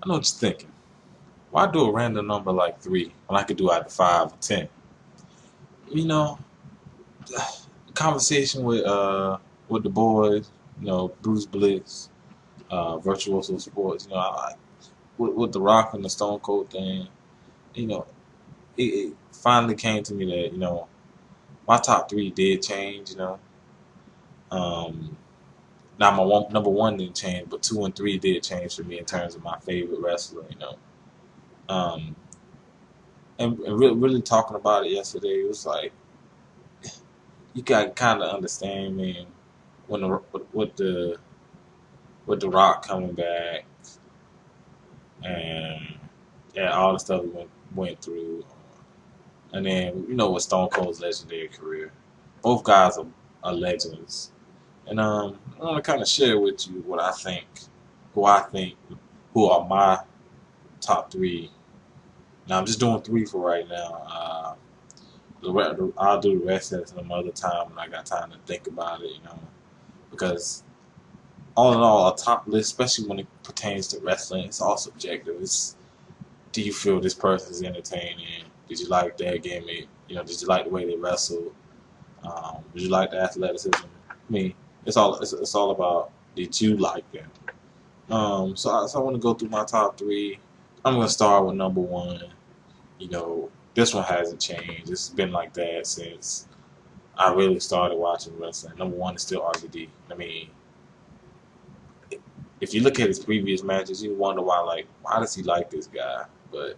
I know what you're thinking. Why do a random number like 3 when I could do either 5 or 10? You know, conversation with the boys, Bruce Blitz, Virtuoso Sports, with the Rock and the Stone Cold thing, you know, it finally came to me that, my top three did change, Um, Now my number one didn't change, but two and three did change for me in terms of my favorite wrestler. Um, and really talking about it yesterday, it was like you got kind of understand, man, when with the Rock coming back and yeah, all the stuff we went through, and then with Stone Cold's legendary career, both guys are legends, and I want to kind of share with you what I think, who are my top three. Now I'm just doing three for right now. I'll do the rest at some other time when I got time to think about it, because all in all, a top list, especially when it pertains to wrestling, it's all subjective. It's do you feel this person is entertaining? Did you like their gimmick? Did you like the way they wrestle? Did you like the athleticism? I mean, it's all about did you like them? So I want to go through my top three. I'm gonna start with number one. This one hasn't changed. It's been like that since I really started watching wrestling. Number one is still RVD. I mean, if you look at his previous matches, you wonder why does he like this guy? But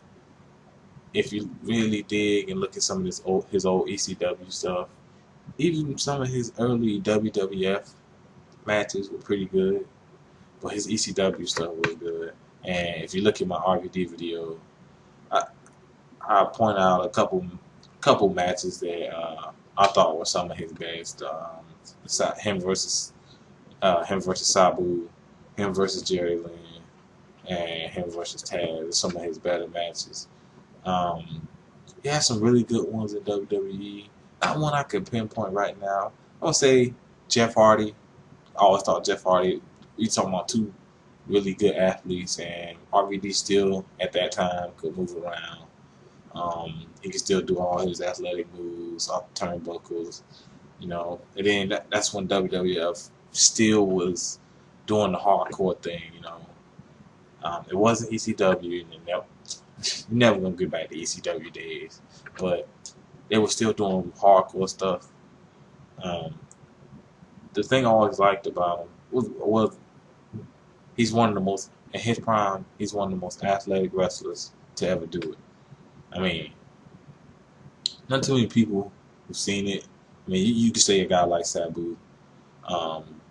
if you really dig and look at some of his old ECW stuff, even some of his early WWF matches were pretty good, but his ECW stuff was good. And if you look at my RVD video, I, I point out a couple matches that I thought were some of his best. Him versus Sabu, him versus Jerry Lynn, and him versus Taz. Some of his better matches. Um, he had some really good ones in WWE. Not one I could pinpoint right now. I would say Jeff Hardy. I always thought Jeff Hardy. You talking about two really good athletes, and RVD still at that time could move around. He could still do all his athletic moves off the turnbuckles, And then that's when WWF still was doing the hardcore thing, It wasn't ECW, and you're never gonna get back to ECW days, but they were still doing hardcore stuff. Um, the thing I always liked about him was he's one of the most in his prime. He's one of the most athletic wrestlers to ever do it. I mean, not too many people who've seen it. I mean, you could say a guy like Sabu,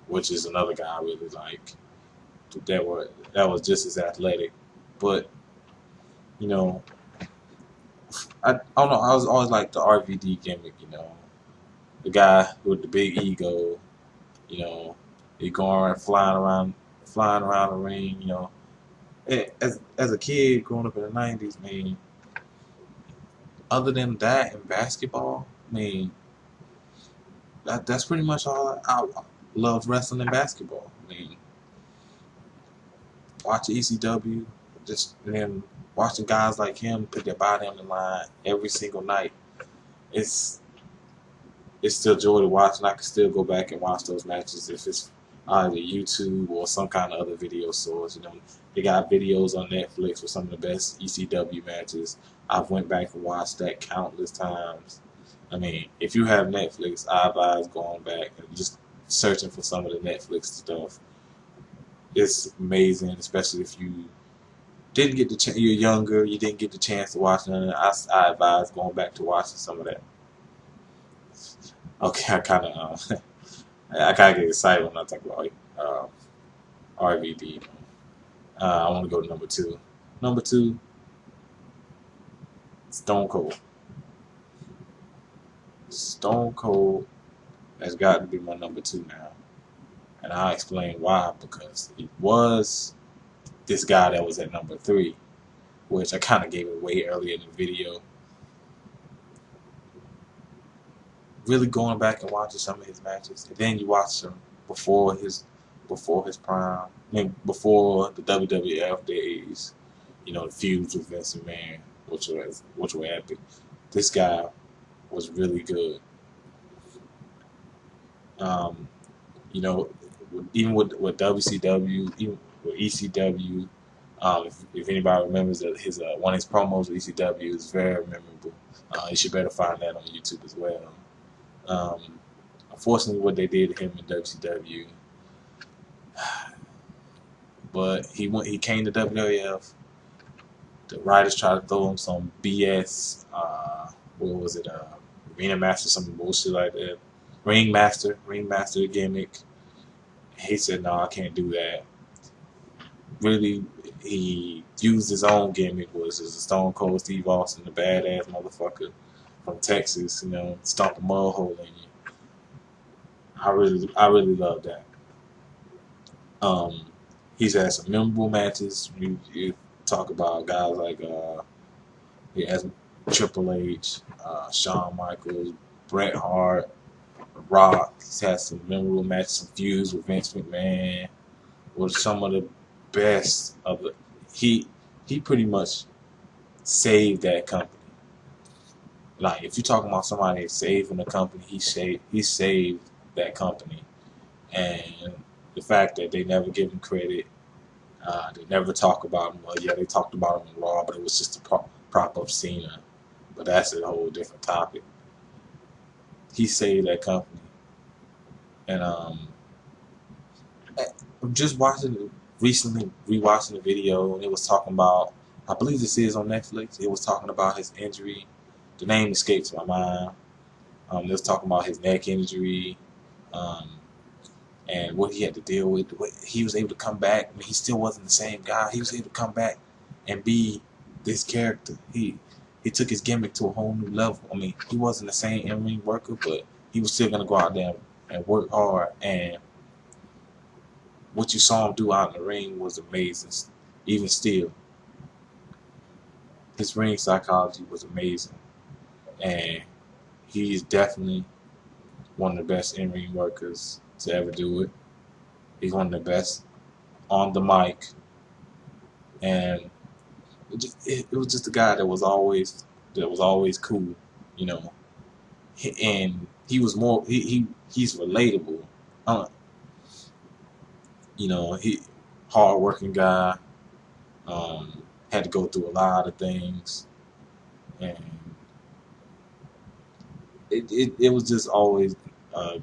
which is another guy I really like. That was just as athletic, but you know, I don't know. I was always like the RVD gimmick. The guy with the big ego. You know, he going around flying around the ring. As a kid growing up in the '90s, I mean, other than that in basketball, I mean, that's pretty much all I love wrestling and basketball. I mean, watching ECW, just and then watching guys like him put their body on the line every single night. It's it's still joy to watch, and I can still go back and watch those matches if it's either YouTube or some kind of other video source. They got videos on Netflix with some of the best ECW matches. I've went back and watched that countless times. I mean, if you have Netflix, I advise going back and just searching for some of the Netflix stuff. It's amazing, especially if you didn't get you're younger, you didn't get the chance to watch none of it. I advise going back to watching some of that. Okay, I kind of get excited when I talk about RVD. I want to go to number two. Number two, Stone Cold. Stone Cold has got to be my number two now, and I'll explain why. Because it was this guy that was at number three, which I kind of gave it away earlier in the video. Really going back and watching some of his matches, and then you watch him before his before his prime. I mean, before the WWF days, you know, the feuds with Vince McMahon, which were epic. This guy was really good. Um, you know, even with WCW, even with ECW, if anybody remembers that his one of his promos with ECW is very memorable. You should better find that on YouTube as well. Unfortunately, what they did to him in WCW, but he came to WWF. The writers tried to throw him some BS. What was it? Arena Master, some bullshit like that. Ringmaster gimmick. He said, "No, I can't do that." Really, he used his own gimmick, was as a Stone Cold Steve Austin, the badass motherfucker from Texas, you know, stomp a mud hole in you. I really love that. He's had some memorable matches. You talk about guys like he has Triple H, Shawn Michaels, Bret Hart, Rock. He's had some memorable matches, some feuds with Vince McMahon, with some of the best of the. He pretty much saved that company. Like if you're talking about somebody saving the company, he saved that company, and the fact that they never give him credit, they never talk about him. Well, yeah, they talked about him in Raw, but it was just to prop up Cena. But that's a whole different topic. He saved that company, and I'm just watching recently, rewatching the video, and it was talking about. I believe this is on Netflix. It was talking about his injury. The name escapes my mind. It was talking about his neck injury, and what he had to deal with. He was able to come back. I mean, he still wasn't the same guy. He was able to come back and be this character. He took his gimmick to a whole new level. I mean, he wasn't the same in-ring worker, but he was still gonna go out there and work hard. And what you saw him do out in the ring was amazing. Even still, his ring psychology was amazing, and he is definitely one of the best in-ring workers to ever do it. He's one of the best on the mic, and it was just a guy that was always cool, you know. And he was more he's relatable, you know. He hard-working guy, had to go through a lot of things, and it was just always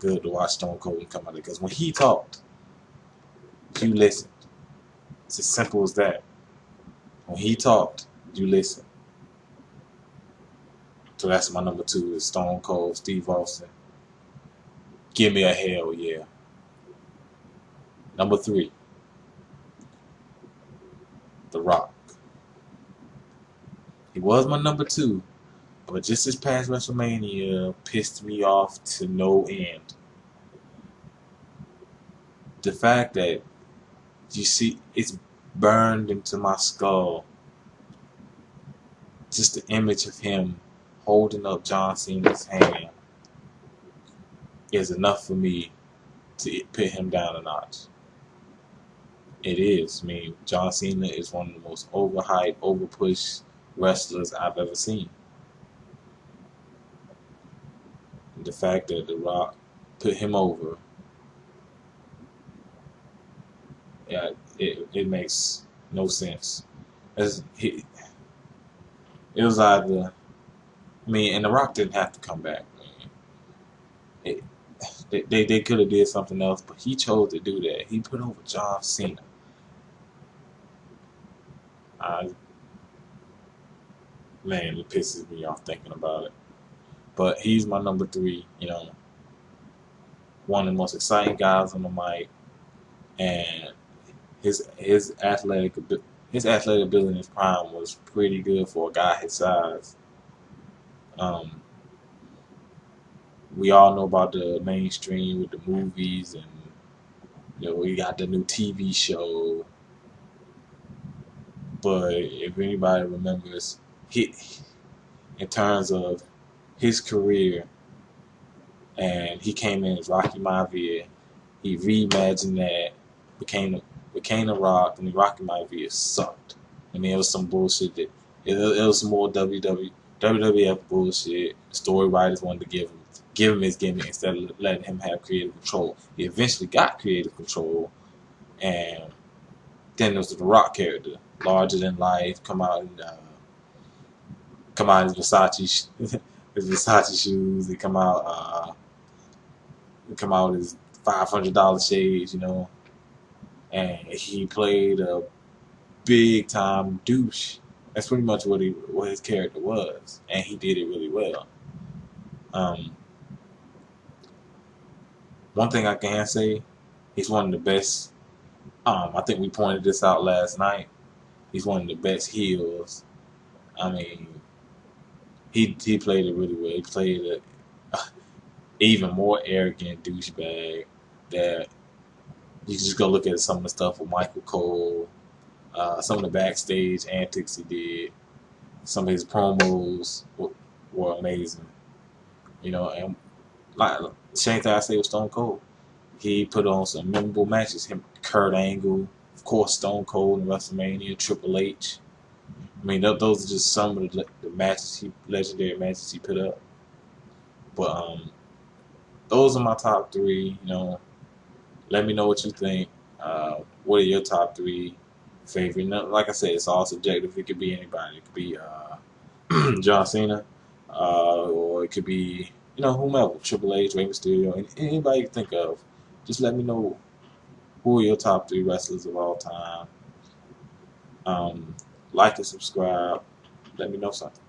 good to watch Stone Cold come out there, because when he talked, you listened. It's as simple as that. When he talked, you listened. So that's my number 2 is Stone Cold Steve Austin. Give me a hell yeah. Number 3, The Rock. He was my number 2, but just this past WrestleMania pissed me off to no end. The fact that you see it's burned into my skull. Just the image of him holding up John Cena's hand is enough for me to put him down a notch. It is. I mean, John Cena is one of the most overhyped, overpushed wrestlers I've ever seen. And the fact that The Rock put him over, yeah, it makes no sense. It was either, I mean, and The Rock didn't have to come back. I mean, they could have did something else, but he chose to do that. He put over John Cena. Man, it pisses me off thinking about it. But he's my number 3. You know, one of the most exciting guys on the mic, and his athletic ability in his prime was pretty good for a guy his size. We all know about the mainstream with the movies, and you know, we got the new TV show. But if anybody remembers, in terms of his career, and he came in as Rocky Maivia, he reimagined that became The Rock, and the Rocky Maivia sucked. I mean, it was some bullshit that it was some more WWF bullshit. Story writers wanted to give him his gimmick instead of letting him have creative control. He eventually got creative control, and then there was the Rock character, larger than life, come out in his Versace his Versace shoes. They come out with his $500 shades, you know, and he played a big time douche. That's pretty much what his character was, and he did it really well. One thing I can say, he's one of the best. I think we pointed this out last night. He's one of the best heels. I mean, he played it really well. He played a even more arrogant douchebag that you can just go look at some of the stuff with Michael Cole, some of the backstage antics he did, some of his promos were amazing. You know, and like same thing I say with Stone Cold. He put on some memorable matches. Him, Kurt Angle, of course, Stone Cold in WrestleMania, Triple H. I mean, those are just some of the legendary matches he put up. But those are my top three. You know, let me know what you think. What are your top three favorite? Like I said, it's all subjective. It could be anybody. It could be John Cena, or it could be whomever, Triple H, Rey Mysterio, anybody you think of. Just let me know who are your top three wrestlers of all time. Like and subscribe. Let me know something.